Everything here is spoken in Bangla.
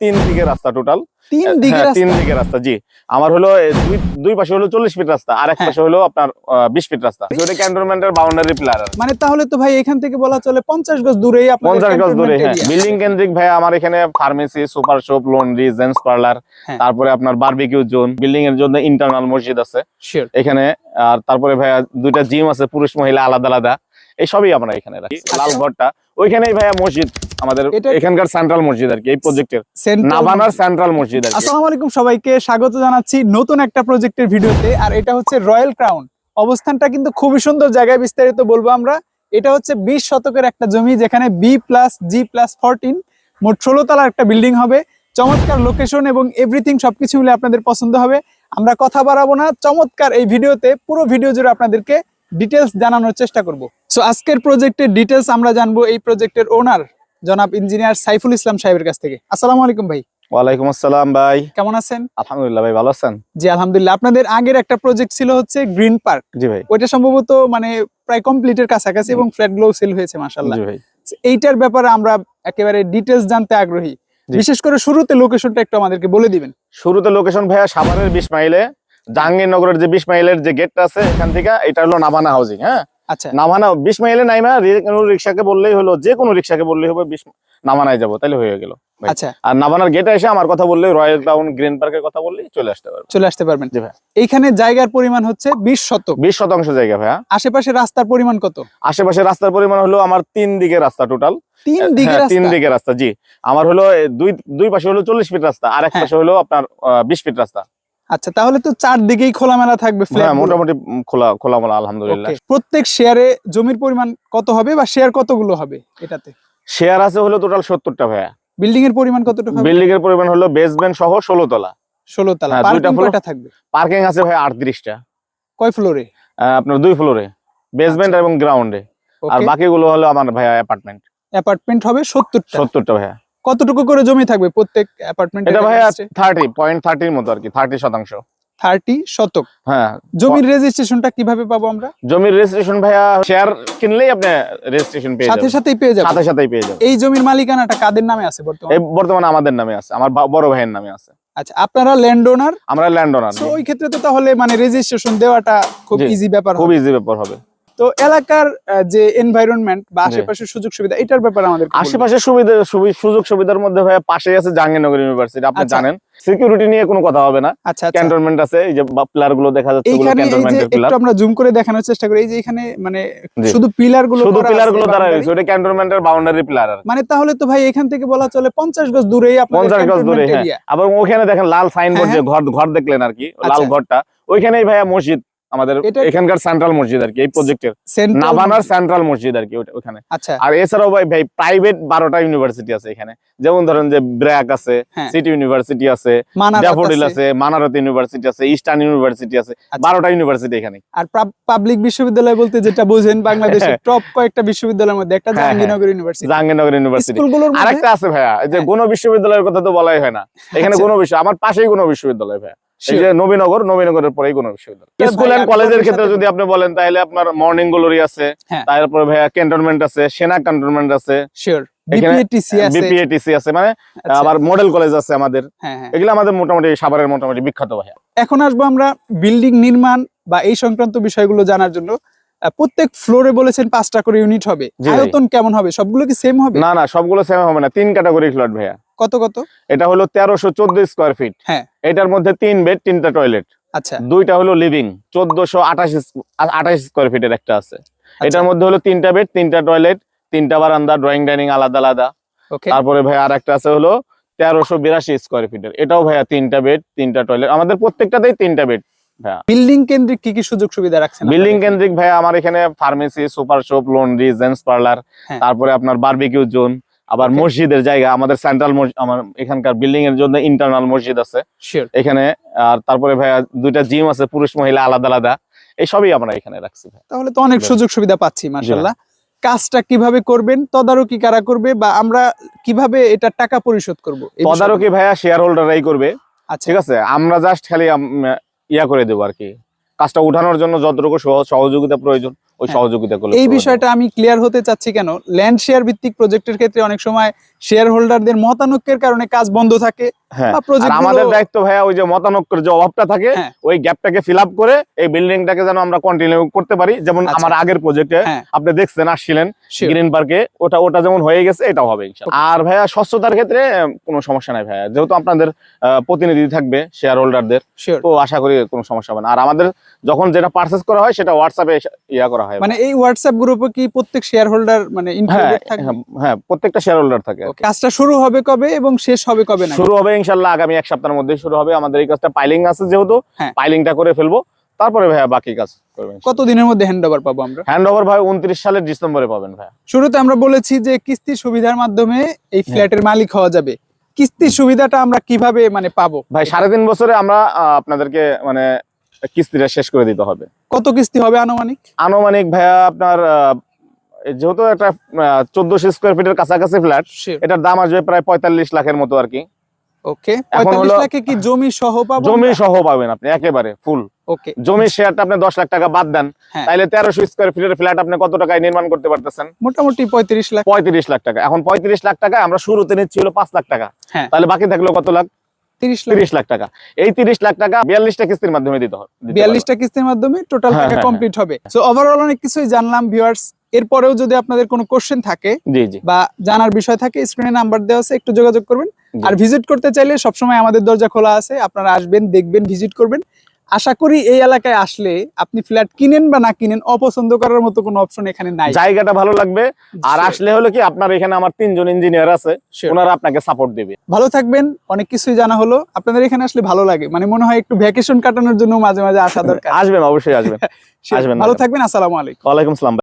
তিন দিকে রাস্তা টোটাল। তিন দিকে তিন দিকে রাস্তা, জি। আমার হলো দুই পাশে হলো 40 ফিট রাস্তা, আর এক পাশে হলো আপনার 20 ফিট রাস্তা। ওটা ক্যান্টনমেন্টের বাউন্ডারি প্লার। মানে তাহলে তো ভাই এখান থেকে বলা চলে 50 গজ দূরেই আপনাদের 50 গজ দূরে, ক্যান্টনমেন্ট হ্যাঁ। এরিয়া। বিল্ডিং কেন্দ্রিক ভাই আমার এখানে pharmacy, super shop, laundry, gents parlour, তারপরে আপনার বারবিকিউ জোন, বিল্ডিং এর জন্য ইন্টারনাল মসজিদ আছে এখানে, আর তারপরে ভাইয়া দুইটা জিম আছে, পুরুষ মহিলা আলাদা আলাদা। এই সবই আমরা এখানে রাখি। লাল ঘরটা ওইখানেই ভাইয়া মসজিদ, আমাদের এখানকার সেন্ট্রাল মসজিদ আর কি, এই প্রজেক্টের নাভানার সেন্ট্রাল মসজিদ আর কি। আসসালামু আলাইকুম, সবাইকে স্বাগত জানাচ্ছি নতুন একটা প্রজেক্টের ভিডিওতে। আর এটা হচ্ছে রয়্যাল ক্রাউন। অবস্থানটা কিন্তু খুবই সুন্দর জায়গায়, বিস্তারিত বলবো আমরা। এটা হচ্ছে 20 শতকের একটা জমি, যেখানে B+G+14 মোট 16 তলার একটা বিল্ডিং হবে। চমৎকার লোকেশন এবং এভরিথিং সবকিছু মিলে আপনাদের পছন্দ হবে। আমরা কথা বাড়াবো না, চমৎকার এই ভিডিওতে পুরো ভিডিও জুড়ে আপনাদেরকে ডিটেলস জানানোর চেষ্টা করব। সো আজকের প্রজেক্টের ডিটেলস আমরা জানবো এই প্রজেক্টের ওনার জনাব ইঞ্জিনিয়ার সাইফুল ইসলাম সাহেবের কাছ থেকে। আসসালামু আলাইকুম ভাই। ওয়ালাইকুম আসসালাম ভাই, কেমন আছেন? আলহামদুলিল্লাহ ভাই, ভালো আছেন? জি আলহামদুলিল্লাহ। আপনাদের আগের একটা প্রজেক্ট ছিল হচ্ছে গ্রিন পার্ক। জি ভাই। ওইটা সম্ভবত মানে প্রায় কমপ্লিটের কাছাকাছি এবং ফ্ল্যাট গুলো সেল হয়েছে মাশাআল্লাহ। জি ভাই। এইটার ব্যাপারে আমরা একেবারে ডিটেলস জানতে আগ্রহী। বিশেষ করে শুরুতে লোকেশনটা একটু আমাদেরকে বলে দিবেন। শুরুতে লোকেশন ভাইয়া সাভারের 20 মাইলে জাহাঙ্গীরনগরের যে 20 মাইলের যে গেটটা আছে এখান থেকে, এটা হলো নাভানা হাউজিং। হ্যাঁ, আচ্ছা, নাভানা 20 মাইলে নাইমা রিক্সাকে বললেই হলো, যে কোনো রিক্সাকে বললেই হবে 20 নাভানায় যাবো, তাহলে হয়ে গেল। আচ্ছা। আর নাভানার গেটে এসে আমার কথা বললে, রয়্যাল ক্রাউন গ্রিন পার্কের কথা বললেই চলে আসতে পারবেন। জি ভাই। এইখানে জায়গার পরিমাণ হচ্ছে 20 শতক। 20 শতাংশ জায়গা ভাইয়া। আশেপাশে রাস্তার পরিমাণ কত? আশেপাশে রাস্তার পরিমাণ হলো আমার 3 দিকে রাস্তা টোটাল। 3 দিকে রাস্তা? 3 দিকে রাস্তা, জি। আমার হলো দুই পাশে হলো 40 ফিট রাস্তা, আর এক পাশে হলো আপনার 20 ফিট রাস্তা। আচ্ছা, তাহলে তো চারদিকেই খোলামেলা থাকবে ফ্ল্যাট। হ্যাঁ, মোটামুটি খোলামেলা আলহামদুলিল্লাহ। প্রত্যেক শেয়ারে জমির পরিমাণ কত হবে বা শেয়ার কতগুলো হবে এটাতে? শেয়ার আছে হলো টোটাল 70টা ভাইয়া। বিল্ডিং এর পরিমাণ কতটুকু হবে? বিল্ডিং এর পরিমাণ হলো বেসমেন্ট সহ 16 তলা। 16 তলা। হ্যাঁ, পার্কিং কয়টা থাকবে? পার্কিং আছে ভাই 38টা। কয় ফ্লোরে? আপনার 2 ফ্লোরে, বেসমেন্ট এবং গ্রাউন্ডে। আর বাকিগুলো হলো আমার ভাইয়া অ্যাপার্টমেন্ট। অ্যাপার্টমেন্ট হবে 70টা ভাইয়া। কতটুকু করে জমি থাকবে প্রত্যেক অ্যাপার্টমেন্টে? এটা ভাইয়া 30.30 এর মতো আর কি, 30 শতাংশ। 30 শতক। হ্যাঁ। জমির রেজিস্ট্রেশনটা কিভাবে পাবো আমরা? জমির রেজিস্ট্রেশন ভাইয়া শেয়ার কিনলেই আপনি রেজিস্ট্রেশন পেয়ে যাবেন। সাথেই পেয়ে যাবেন। সাথেই পেয়ে যাবেন। এই জমির মালিকানাটা কাদের নামে আছে বর্তমানে? বর্তমানে আমাদের নামে আছে, আমার বড় ভাইয়ের নামে আছে। আচ্ছা, আপনারা ল্যান্ড ওনার? আমরা ল্যান্ড ওনার। তো ওই ক্ষেত্রে তো তাহলে মানে রেজিস্ট্রেশন দেওয়াটা খুব ইজি ব্যাপার হবে। খুব ইজি ব্যাপার হবে। তো এলাকার যে এনভায়রনমেন্ট বা আশেপাশের সুযোগ সুবিধা, এটার ব্যাপারে আমাদের আশেপাশের সুযোগ সুবিধার মধ্যে ভাইয়া পাশেই আছে জাহাঙ্গীরনগর ইউনিভার্সিটি, আপনি জানেন। সিকিউরিটি নিয়ে কোনো কথা হবে না। আচ্ছা, ক্যান্টনমেন্ট আছে, এই যে পিলার গুলো দেখা যাচ্ছে, ওগুলো ক্যান্টনমেন্টের পিলার। একটু আমরা জুম করে দেখানোর চেষ্টা করি। এই যে এখানে মানে শুধু পিলার গুলো দ্বারা হয়েছে, ওটা ক্যান্টনমেন্টের বাউন্ডারি পিলার। মানে তাহলে তো ভাই এখান থেকে বলা চলে 50 গজ দূরেই আপনাদের 50 গজ দূরে। হ্যাঁ, আবার ওখানে দেখেন লাল সাইনবোর্ড, যে ঘর দেখলেন আর কি, লাল ঘরটা, ওইখানেই ভাইয়া মসজিদ, আমাদের এখানকার সেন্ট্রাল মসজিদ আর কি, এই প্রজেক্টের নাভানার সেন্ট্রাল মসজিদ আর কি ওখানে। আচ্ছা। আর এছাড়াও ভাই প্রাইভেট 12টা ইউনিভার্সিটি আছে এখানে, যেমন ধরেন যে ব্র্যাক আছে, সিটি ইউনিভার্সিটি আছে, ড্যাফোডিল আছে, মানারত ইউনিভার্সিটি আছে, ইস্টার্ন ইউনিভার্সিটি আছে, 12টা ইউনিভার্সিটি এখানে। আর পাবলিক বিশ্ববিদ্যালয় বলতে যেটা বোঝেন, বাংলাদেশের টপ কয়েকটা বিশ্ববিদ্যালয়ের মধ্যে একটা জাহাঙ্গীরনগর ইউনিভার্সিটি। আরেকটা আছে ভাইয়া, এই যে গণ বিশ্ববিদ্যালয়ের কথা তো বলাই হয় না এখানে। গণ বিশ্ববিদ্যালয় আমার পাশেই গণ বিশ্ববিদ্যালয় ভাইয়া, এই যে নবীনগরের পরেই কোনো বিশ্ববিদ্যালয়। স্কুল এন্ড কলেজের ক্ষেত্রে যদি আপনি বলেন, তাহলে আপনার মর্নিং গ্লোরি আছে, তারপরে ভাইয়া ক্যান্টনমেন্ট আছে, সেনা ক্যান্টনমেন্ট আছে, শিওর বিপিএটিসি আছে, মানে আবার মডেল কলেজ আছে আমাদের। এগুলো আমাদের মোটামুটি সাভারের মোটামুটি বিখ্যাত ভাইয়া। এখন আসবো আমরা বিল্ডিং নির্মাণ বা এই সংক্রান্ত বিষয়গুলো জানার জন্য। প্রত্যেক ফ্লোরে বলেছেন 5টা করে ইউনিট হবে। আয়তন কেমন হবে? সবগুলো কি সেম হবে? না, সবগুলো সেম হবে না। 3 ক্যাটাগরি ফ্ল্যাট ভাইয়া। কত? এটা হলো 1314 স্কয়ার ফিট। হ্যাঁ, এটার মধ্যে 3 বেড 3টা টয়লেট। আচ্ছা। 2টা হলো লিভিং, 1428 স্কয়ার ফিটের একটা আছে। এটার মধ্যে হলো 3টা বেড 3টা টয়লেট 3টা বারান্দা, ড্রয়িং ডাইনিং আলাদা আলাদা। তারপরে ভাইয়া আর একটা আছে হলো 1382 স্কয়ার ফিটের। এটাও ভাইয়া 3টা বেড 3টা টয়লেট, আমাদের প্রত্যেকটাতেই 3টা বেড। বিল্ডিং কেন্দ্রিক কি সুযোগ সুবিধা রাখছেন? বিল্ডিং কেন্দ্রিক ভাইয়া আমার এখানে pharmacy, super shop, laundry, gents parlour, তারপরে আপনার বারবিকিউ জোন, আবার মসজিদের জায়গা, আমাদের সেন্ট্রাল আমার এখানকার বিল্ডিং এর জন্য ইন্টারনাল মসজিদ আছে এখানে। আর তারপরে ভাইয়া 2টা জিম আছে, পুরুষ মহিলা আলাদা আলাদা। এই সবই আমরা এখানে রাখছি। তাহলে তো অনেক সুযোগ সুবিধা পাচ্ছি মাশাআল্লাহ। কাজটা কিভাবে করবেন, তদারকি কারা করবে, বা আমরা কিভাবে এটা টাকা পরিশোধ করব? তদারকি ভাইয়া শেয়ার হোল্ডাররাই করবে। ঠিক আছে, আমরা জাস্ট খালি করে দেবো আর কি। কাজটা উঠানোর জন্য যতটুকু সহযোগিতা প্রয়োজন ওই সহযোগিতা করলে। এই বিষয়টা আমি ক্লিয়ার হতে চাচ্ছি কেন, ল্যান্ড শেয়ার ভিত্তিক প্রজেক্টের ক্ষেত্রে অনেক সময় শেয়ার হোল্ডারদের মতানৈক্যের কারণে কাজ বন্ধ থাকে, হ্যাঁ, বা আর প্রজেক্ট আমাদের দায়িত্ব ভাইয়া ওই যে মতানৈক্যের যে অভাবটা থাকে হ্যাঁ। ওই গ্যাপটাকে ফিল আপ করে এই বিল্ডিংটাকে যেন আমরা কন্টিনিউ করতে পারি। যেমন আচ্ছা। আমার আগের প্রজেক্টে হ্যাঁ। আপনি দেখছেন, আসছিলেন Sure. গ্রিন পার্কে, ওটা যেমন হয়ে গেছে এটাও হবে ইনশাআল্লাহ। আর ভাইয়া স্বচ্ছতার ক্ষেত্রে কোনো সমস্যা নাই ভাইয়া, যেহেতু আপনাদের প্রতিনিধি থাকবে শেয়ার হোল্ডারদের, Sure. তো আশা করি কোনো সমস্যা হবে না। আর আমাদের যখন যেটা পারচেজ করা হয় সেটা হোয়াটসঅ্যাপে ইয়া করা হয়। মানে এই হোয়াটসঅ্যাপ গ্রুপে কি প্রত্যেক শেয়ার হোল্ডার মানে হ্যাঁ, ইনক্লুডেড থাকবে? হ্যাঁ, প্রত্যেকটা শেয়ার হোল্ডার থাকে। Okay. কাজটা শুরু হবে কবে এবং শেষ হবে কবে না? শুরু হবে ইনশাআল্লাহ আগামী এক সপ্তাহের মধ্যে শুরু হবে। আমাদের এই কাজটা পাইলিং আছে, যেহেতু হ্যাঁ। পাইলিংটা করে ফেলবো, তারপরে ভাইয়া বাকি কাজ করবেন। কত দিনের মধ্যে হ্যান্ডওভার পাবো আমরা? হ্যান্ডওভার ভাই 29 সালের ডিসেম্বরে পাবেন ভাইয়া। শুরুতে আমরা বলেছি যে কিস্তি সুবিধার মাধ্যমে এই ফ্ল্যাটের মালিক হওয়া যাবে। কিস্তির সুবিধাটা আমরা কিভাবে মানে পাবো? ভাই 3.5 বছরে আমরা আপনাদেরকে মানে কিস্তিটা শেষ করে দিতে হবে। কত কিস্তি হবে আনুমানিক? আনুমানিক ভাইয়া আপনার যেহেতু একটা 1400 স্কয়ার ফিটের কাছাকাছি ফ্ল্যাট, এটার দাম আসবে প্রায় 45 লাখের মতো আর কি। ওকে, এখন 45 হলো লাখে কি জমি সহ পাবো? জমি সহ পাবেন আপনি একেবারে ফুল। ওকে, জমির শেয়ারটা আপনি 10 লাখ টাকা বাদ দেন, হ্যাঁ। তাইলে 1300 স্কয়ার ফিটের ফ্ল্যাট আপনি কত টাকায় নির্মাণ করতে পারতেছেন? মোটামুটি 35 লাখ। 35 লাখ টাকা। এখন 35 লাখ টাকায় আমরা শুরুতে নিচ্ছি হলো 5 লাখ টাকা, হ্যাঁ। তাহলে বাকি থাকলো কত লাখ? 30 লাখ। 30 লাখ টাকা। এই 30 লাখ টাকা 42টা কিস্তির মাধ্যমে দিতে হবে। 42টা কিস্তির মাধ্যমে টোটাল হ্যাঁ, টাকা হ্যাঁ, কমপ্লিট হবে। সো ওভারঅল অনেক কিছুই জানলাম ভিউয়ার্স। এরপরেও যদি আপনাদের কোনো কোশ্চেন থাকে জি জি, বা জানার বিষয় থাকে, স্ক্রিনে নাম্বার দেওয়া আছে, একটু যোগাযোগ করবেন। জি। আর ভিজিট করতে চাইলে সবসময় আমাদের দরজা খোলা আছে, আপনারা আসবেন, দেখবেন, ভিজিট করবেন। আশা করি এই এলাকায় আসলে আপনি ফ্ল্যাট কিনেন বা না কিনেন, অপছন্দ করার মতো কোনো অপশন এখানে নাই। জায়গাটা ভালো লাগবে। আর Sure. আসলে হলো কি, আপনার এখানে আমার 3 জন ইঞ্জিনিয়ার আছে, Sure. ওনারা আপনাকে সাপোর্ট দিবে। ভালো থাকবেন। অনেক কিছুই জানা হলো। আপনাদের এখানে আসলে ভালো লাগে, মানে মনে হয় একটু ভ্যাকেশন কাটানোর জন্য মাঝে মাঝে আসা দরকার। আসবেন, অবশ্যই আসবেন। Sure. আসবেন, ভালো থাকবেন। আসসালামু আলাইকুম। ওয়ালাইকুম আসসালাম।